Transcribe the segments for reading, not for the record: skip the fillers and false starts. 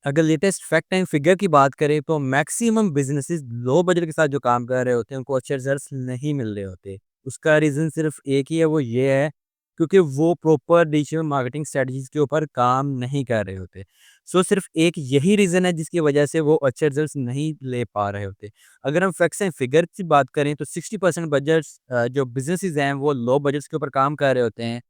अगर latest fact and figure की बात करें तो मैक्सिमम बिजनेसेस लो बजट के साथ जो काम कर रहे होते हैं उनको अच्छे रिजल्ट्स नहीं मिल रहे होते। उसका रीज़न सिर्फ एक ही है, वो ये है क्योंकि वो प्रॉपर डिजिटल मार्केटिंग स्ट्रेटजीज के ऊपर काम नहीं कर रहे होते। सो सिर्फ एक यही रीज़न है जिसकी वजह से वो अच्छे रिजल्ट्स नहीं ले पा रहे होते। अगर हम फैक्ट्स एंड फिगर की बात करें तो 60% बजट्स जो बिजनेसेस हैं वो लो बजट्स के ऊपर काम कर रहे होते हैं।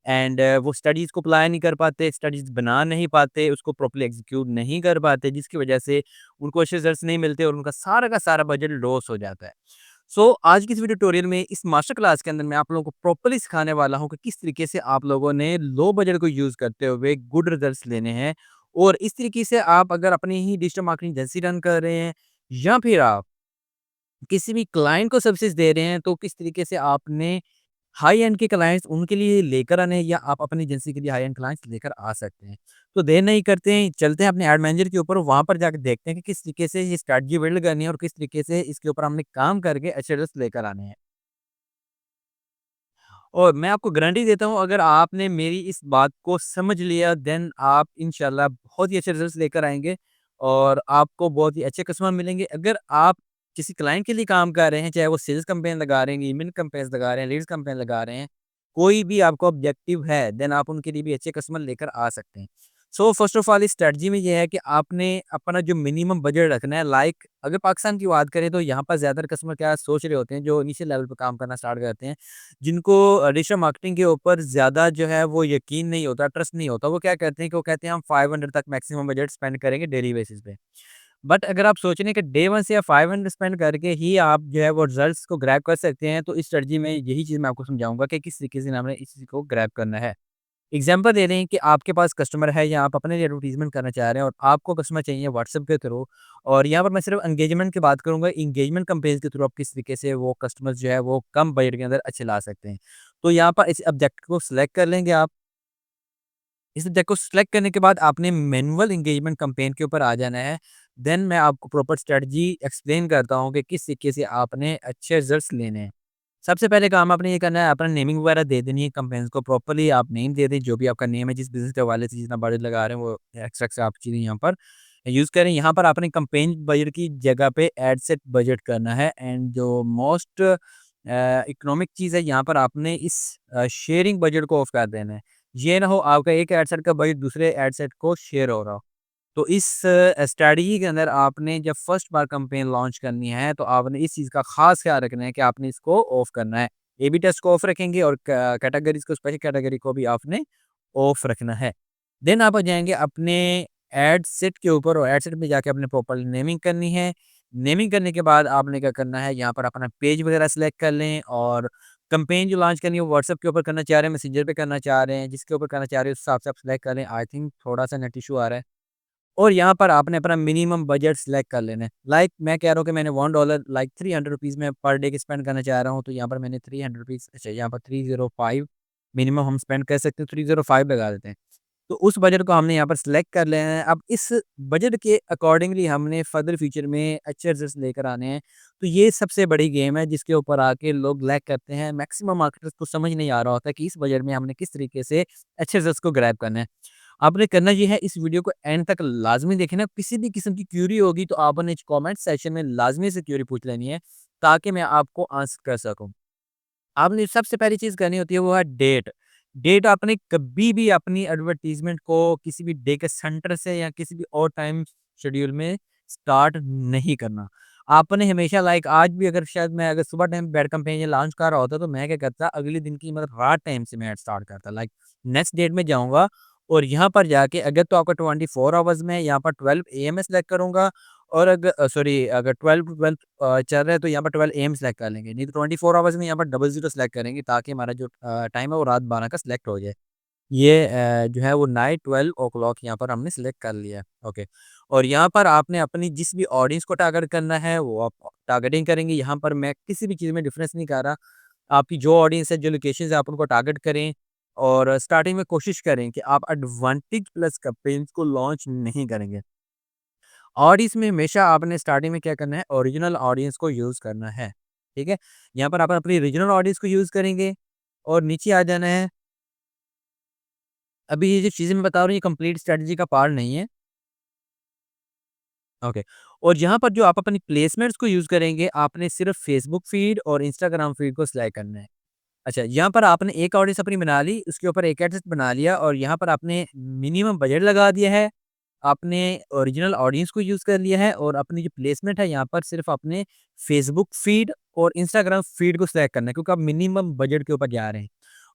एंड वो स्टडीज़ को अप्लाई नहीं कर पाते, स्टडीज़ बना नहीं पाते, उसको प्रॉपर्ली एग्ज़ीक्यूट नहीं कर पाते, जिसकी वजह से उनको अच्छे रिज़ल्ट्स नहीं मिलते और उनका सारा का सारा बजट लॉस हो जाता है। सो आज की इस वीडियो ट्यूटोरियल में, इस मास्टर क्लास के अंदर मैं आप लोगों को प्रॉपर्ली सिखाने वाला हूँ कि किस तरीके से आप लोगों ने लो बजट को यूज़ करते हुए गुड रिज़ल्ट्स लेने हैं। और इस तरीके से आप अगर अपनी ही डिजिटल मार्केटिंग एजेंसी रन कर रहे हैं या फिर आप किसी भी क्लाइंट को सर्विसेज़ दे रहे हैं, तो किस तरीके से आपने हाई एंड के क्लाइंट्स उनके लिए लेकर आने हैं या आप अपनी एजेंसी के लिए हाई एंड क्लाइंट्स लेकर आ सकते हैं। तो देर नहीं करते हैं, चलते हैं अपने एड मैनेजर के ऊपर, वहाँ पर जाके देखते हैं कि किस तरीके से ये स्ट्रैटेजी बिल्ड करनी है और किस तरीके से इसके ऊपर हमने काम करके अच्छे रिजल्ट्स लेकर आने हैं। और मैं आपको गारंटी देता हूँ, अगर आपने मेरी इस बात को समझ लिया देन आप इंशाल्लाह बहुत ही अच्छे रिजल्ट्स लेकर आएँगे और आपको बहुत ही अच्छे कस्टमर मिलेंगे। अगर आप किसी क्लाइंट के लिए काम कर रहे हैं, चाहे वो सेल्स कैंपेन लगा रहे हैं, ईमेल कैंपेन्स लगा रहे हैं, लीड्स कैंपेन लगा रहे हैं, कोई भी आपको ऑब्जेक्टिव है, देन आप उनके लिए भी अच्छे कस्टमर लेकर आ सकते हैं। सो फर्स्ट ऑफ ऑल इस स्ट्रैटेजी में ये है कि आपने अपना जो मिनिमम बजट रखना है, लाइक अगर पाकिस्तान की बात करें तो यहाँ पर ज़्यादातर कस्टमर क्या सोच रहे होते हैं, जो इनिशियल लेवल पे काम करना स्टार्ट करते हैं, जिनको डिजिटल मार्केटिंग के ऊपर ज़्यादा जो है वो यकीन नहीं होता, ट्रस्ट नहीं होता। वो क्या कहते हैं कि वो कहते हैं हम 500 तक मैक्सिमम बजट स्पेंड करेंगे डेली बेसिस पे। बट अगर आप सोच रहे हैं कि डे 1 से या 500 स्पेंड करके ही आप जो है वो रिजल्ट्स को ग्रैब कर सकते हैं, तो इस स्ट्रेटजी में यही चीज़ मैं आपको समझाऊँगा कि किस तरीके से हमने इस चीज़ को ग्रैब करना है। एग्ज़ाम्पल दे रहे हैं कि आपके पास कस्टमर है या आप अपने लिए एडवर्टाइज़मेंट करना चाह रहे हैं और आपको कस्टमर चाहिए व्हाट्सएप के थ्रू, और यहाँ पर मैं सिर्फ एंगेजमेंट की बात करूँगा। एंगेजमेंट कैंपेन्स के थ्रू आप किस तरीके से वो कस्टमर्स जो है वो कम बजट के अंदर अच्छे ला सकते हैं। तो यहाँ पर इस ऑब्जेक्ट को सिलेक्ट कर लेंगे आप। इस सब्जेक्ट को सिलेक्ट करने के बाद आपने मैनुअल एंगेजमेंट कैंपेन के ऊपर आ जाना है। देन मैं आपको प्रॉपर स्ट्रेटजी एक्सप्लेन करता हूँ कि किस तरीके से आपने अच्छे रिजल्ट्स लेने हैं। सबसे पहले काम आपने ये करना है, अपना नेमिंग वगैरह दे देनी है कैंपेन्स को, प्रॉपर्ली आप नेम दे दें, जो भी आपका नेम है, जिस बिज़नेस के हवाले से जितना बजट लगा रहे हैं, वो एक्स्ट्रा आप चीज़ें यहाँ पर यूज़ करें। यहाँ पर आपने कैंपेन बजट की जगह पे एड सेट बजट करना है। एंड जो मोस्ट इकोनॉमिक चीज़ है, यहाँ पर आपने इस शेयरिंग बजट को ऑफ कर देना है। ये ना हो आपका एक एड सेट का बजट दूसरे एड सेट को शेयर हो रहा हो। तो इस स्ट्रैटेजी के अंदर आपने जब फर्स्ट बार कैंपेन लॉन्च करनी है, तो आपने इस चीज़ का ख़ास ख़्याल रखना है कि आपने इसको ऑफ करना है। ए-बी टेस्ट को ऑफ रखेंगे और क कैटेगरीज़ को, स्पेशल कैटेगरी को भी आपने ऑफ रखना है। देन आप आ जाएँगे अपने एड सेट के ऊपर और एड सेट में जाके आपने प्रॉपर्ली नेमिंग करनी है। नेमिंग करने के बाद आपने क्या करना है, यहाँ पर अपना पेज वगैरह सेलेक्ट कर लें और कैंपेन जो लॉन्च करनी है वो व्हाट्सएप के ऊपर करना चाह रहे हैं, मैसेंजर पे करना चाह रहे हैं, जिसके ऊपर करना चाह रहे हैं उस हिसाब से आप सेलेक्ट कर लें। आई थिंक थोड़ा-सा नेट इश्यू आ रहा है। और यहाँ पर आपने अपना मिनिमम बजट सिलेक्ट कर लेना है। लाइक मैं कह रहा हूँ कि मैंने $1 लाइक ₹300 में पर डे की स्पेंड करना चाह रहा हूँ, तो यहाँ पर मैंने ₹300, अच्छा यहाँ पर 305 मिनिमम हम स्पेंड कर सकते हैं, 305 लगा देते हैं। तो उस बजट को हमने यहाँ पर सिलेक्ट कर लेना है। अब इस बजट के अकॉर्डिंगली हमने फर्दर फ्यूचर में अच्छे रिजल्ट्स लेकर आने हैं। तो ये सबसे बड़ी गेम है जिसके ऊपर आके लोग लैग करते हैं। मैक्सिमम मार्केटर्स को समझ नहीं आ रहा होता कि इस बजट में हमने किस तरीके से अच्छे रिजल्ट्स को ग्रैब करना है। आपने करना ये है, इस वीडियो को एंड तक लाज़मी देखना। किसी भी किस्म की क्वेरी होगी तो आपने कमेंट सेक्शन में लाज़मी से क्वेरी पूछ लेनी है, ताकि मैं आपको आंसर कर सकूँ। आपने सबसे पहली चीज़ करनी होती है वो है डेट। डेट आपने कभी भी अपनी एडवर्टाइज़मेंट को किसी भी डे के सेंटर से या किसी भी और टाइम शेड्यूल में स्टार्ट नहीं करना। आपने हमेशा लाइक आज भी अगर शायद मैं अगर सुबह टाइम बैड कैंपेन लॉन्च कर रहा होता तो मैं क्या करता, अगले दिन की मतलब रात टाइम से मैं स्टार्ट करता। लाइक नेक्स्ट डेट में जाऊँगा और यहाँ पर जाके अगर तो आपका 24 आवर्स में यहाँ पर 12 एएम में सेलेक्ट करूँगा, और अगर सॉरी अगर 12-12 चल रहा है तो यहाँ पर 12 एएम सेलेक्ट कर लेंगे, नहीं तो 24 आवर्स में यहाँ पर 00 सेलेक्ट करेंगे, ताकि हमारा जो टाइम है वो रात 12 का सेलेक्ट हो जाए। ये जो है वो नाइट 12 ओ क्लॉक यहाँ पर हमने सेलेक्ट कर लिया है। ओके। और यहाँ पर आपने अपनी जिस भी ऑडियंस को टारगेट करना है वो आप टारगेटिंग करेंगे। यहाँ पर मैं किसी भी चीज़ में डिफरेंस नहीं कर रहा। आपकी जो ऑडियंस है, जो लोकेशंस है, आप उनको टारगेट करें और स्टार्टिंग में कोशिश करें कि आप एडवांटेज प्लस कैंपेन्स को लॉन्च नहीं करेंगे। ऑडियंस में हमेशा आपने स्टार्टिंग में क्या करना है, ओरिजिनल ऑडियंस को यूज़ करना है, ठीक है? यहाँ पर आप अपनी रीजनल ऑडियंस को यूज़ करेंगे और नीचे आ जाना है। अभी ये जो चीज़ें मैं बता रहा हूँ ये कंप्लीट स्ट्रैटेजी का पार्ट नहीं है। ओके। और यहाँ पर जो आप अपनी प्लेसमेंट्स को यूज़ करेंगे, आपने सिर्फ़ फेसबुक फ़ीड और इंस्टाग्राम फ़ीड को सिलेक्ट करना है। अच्छा, यहाँ पर आपने एक ऑडियंस अपनी बना ली, उसके ऊपर एक एड सेट बना लिया और यहाँ पर आपने मिनिमम बजट लगा दिया है। आपने ओरिजिनल ऑडियंस को यूज़ कर लिया है और अपनी जो प्लेसमेंट है यहाँ पर सिर्फ़ अपने फेसबुक फ़ीड और इंस्टाग्राम फ़ीड को सिलेक्ट करना है, क्योंकि आप मिनिमम बजट के ऊपर जा रहे हैं।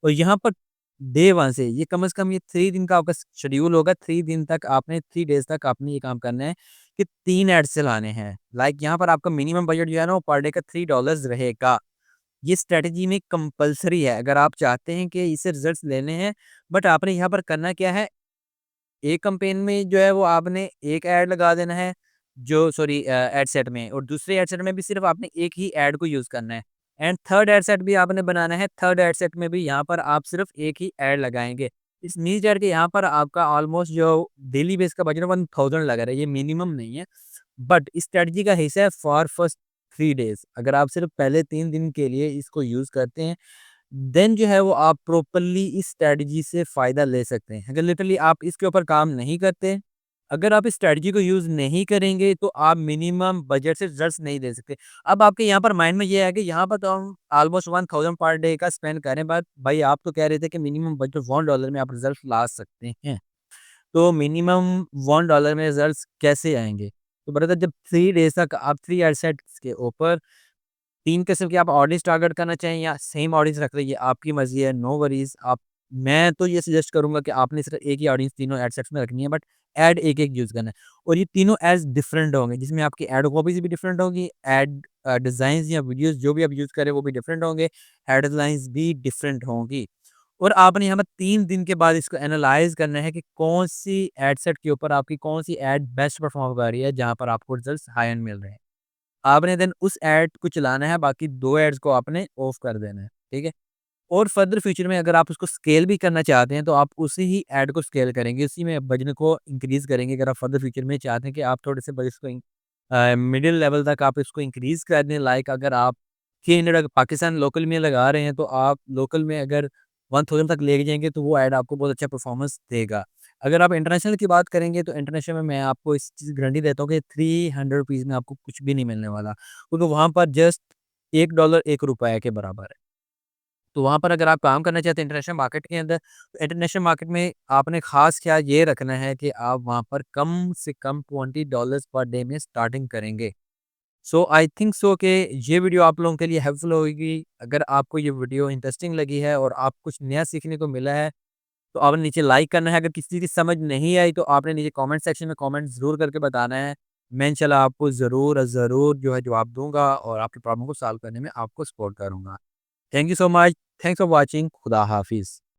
और यहाँ पर डे 1 से ये कम से कम ये 3 दिन का आपका शेड्यूल होगा। 3 दिन तक आपने 3 डेज़ तक आपने ये काम करना है कि 3 एड्स चलाने हैं। लाइक यहाँ पर आपका मिनिमम बजट जो है ना वो पर डे का $3 रहेगा। ये स्ट्रैटेजी में कंपल्सरी है, अगर आप चाहते हैं कि इससे रिजल्ट्स लेने हैं। बट आपने यहाँ पर करना क्या है, एक कैंपेन में जो है वो आपने एक ऐड लगा देना है, जो सॉरी एड सेट में, और दूसरे एड सेट में भी सिर्फ आपने एक ही ऐड को यूज़ करना है। एंड थर्ड एड सेट भी आपने बनाना है, थर्ड एड सेट में भी यहाँ पर आप सिर्फ एक ही ऐड लगाएँगे। इस मीन्स दैट कि यहाँ पर आपका ऑलमोस्ट जो डेली बेस का बजट है 1000 लग रहा है, ये मिनिमम नहीं है। बट इस स्ट्रैटेजी का हिस्सा है फॉर फर्स्ट 3 डेज़। अगर आप सिर्फ पहले 3 दिन के लिए इसको यूज़ करते हैं, देन जो है वो आप प्रॉपर्ली इस स्ट्रैटेजी से फ़ायदा ले सकते हैं। अगर लिटरली आप इसके ऊपर काम नहीं करते, अगर आप इस स्ट्रैटेजी को यूज़ नहीं करेंगे, तो आप मिनिमम बजट से रिज़ल्ट्स नहीं दे सकते। अब आपके यहाँ पर माइंड में ये है कि यहाँ पर तो हम ऑलमोस्ट 1000 पर डे का स्पेंड कर रहे हैं, बट भाई आप तो कह रहे थे कि मिनिमम बजट $1 में आप रिज़ल्ट ला सकते हैं। तो मिनिमम $1 में रिज़ल्ट्स कैसे आएँगे? तो ब्रदर, जब 3 डेज़ तक आप 3 एडसेट्स के ऊपर 3 किस्म के आप ऑडियंस टारगेट करना चाहें या सेम ऑडियंस रख रही है, आपकी मर्ज़ी है, नो वरीज़। आप मैं तो ये सजेस्ट करूँगा कि आपने सिर्फ़ एक ही ऑडियंस तीनों एड सेट्स में रखनी है, बट ऐड एक-एक यूज़ करना है। और ये तीनों एड्स डिफरेंट होंगे, जिसमें आपकी ऐड कॉपीज़ भी डिफरेंट होंगी, ऐड डिज़ाइन्स या वीडियोज़ जो भी आप यूज़ करें वो भी डिफरेंट होंगे, हेडलाइन्स भी डिफरेंट होंगी। और आपने यहाँ पर 3 दिन के बाद इसको एनालाइज़ करना है कि कौन-सी एड सेट के ऊपर आपकी कौन-सी ऐड बेस्ट परफ़ॉर्म कर रही है, जहाँ पर आपको रिज़ल्ट्स हाई एंड मिल रहे हैं। आपने देन उस ऐड को चलाना है, बाकी 2 ऐड्स को आपने ऑफ कर देना है, ठीक है? और फर्दर फ्यूचर में अगर आप उसको स्केल भी करना चाहते हैं, तो आप उसी ही ऐड को स्केल करेंगे, उसी में बजट को इंक्रीज़ करेंगे। अगर आप फर्दर फ्यूचर में चाहते हैं कि आप थोड़े से बजट को मिडल लेवल तक आप इसको इंक्रीज़ कर दें, लाइक अगर आप 300 अगर पाकिस्तान लोकल में लगा रहे हैं, तो आप लोकल में अगर 1000 तक ले जाएँगे, तो वो ऐड आपको बहुत अच्छा परफॉर्मेंस देगा। अगर आप इंटरनेशनल की बात करेंगे, तो इंटरनेशनल में मैं आपको इस चीज़ की गारंटी देता हूँ कि ₹300 में आपको कुछ भी नहीं मिलने वाला, क्योंकि वहाँ पर जस्ट $1 ₹1 के बराबर है। तो वहाँ पर अगर आप काम करना चाहते हैं इंटरनेशनल मार्केट के अंदर, तो इंटरनेशनल मार्केट में आपने ख़ास ख़्याल ये रखना है कि आप वहाँ पर कम से कम $20 पर डे में स्टार्टिंग करेंगे। सो आई थिंक सो कि ये वीडियो आप लोगों के लिए हेल्पफुल होगी। अगर आपको ये वीडियो इंटरेस्टिंग लगी है और आप कुछ नया सीखने को मिला है, तो आपने नीचे लाइक करना है। अगर किसी चीज़ की समझ नहीं आई, तो आपने नीचे कमेंट सेक्शन में कमेंट ज़रूर करके बताना है। मैं इंशाल्लाह आपको ज़रूर ज़रूर जो है जवाब दूँगा और आपकी प्रॉब्लम को सॉल्व करने में आपको सपोर्ट करूँगा। Thank you so much. Thanks for watching. खुदा हाफिज़।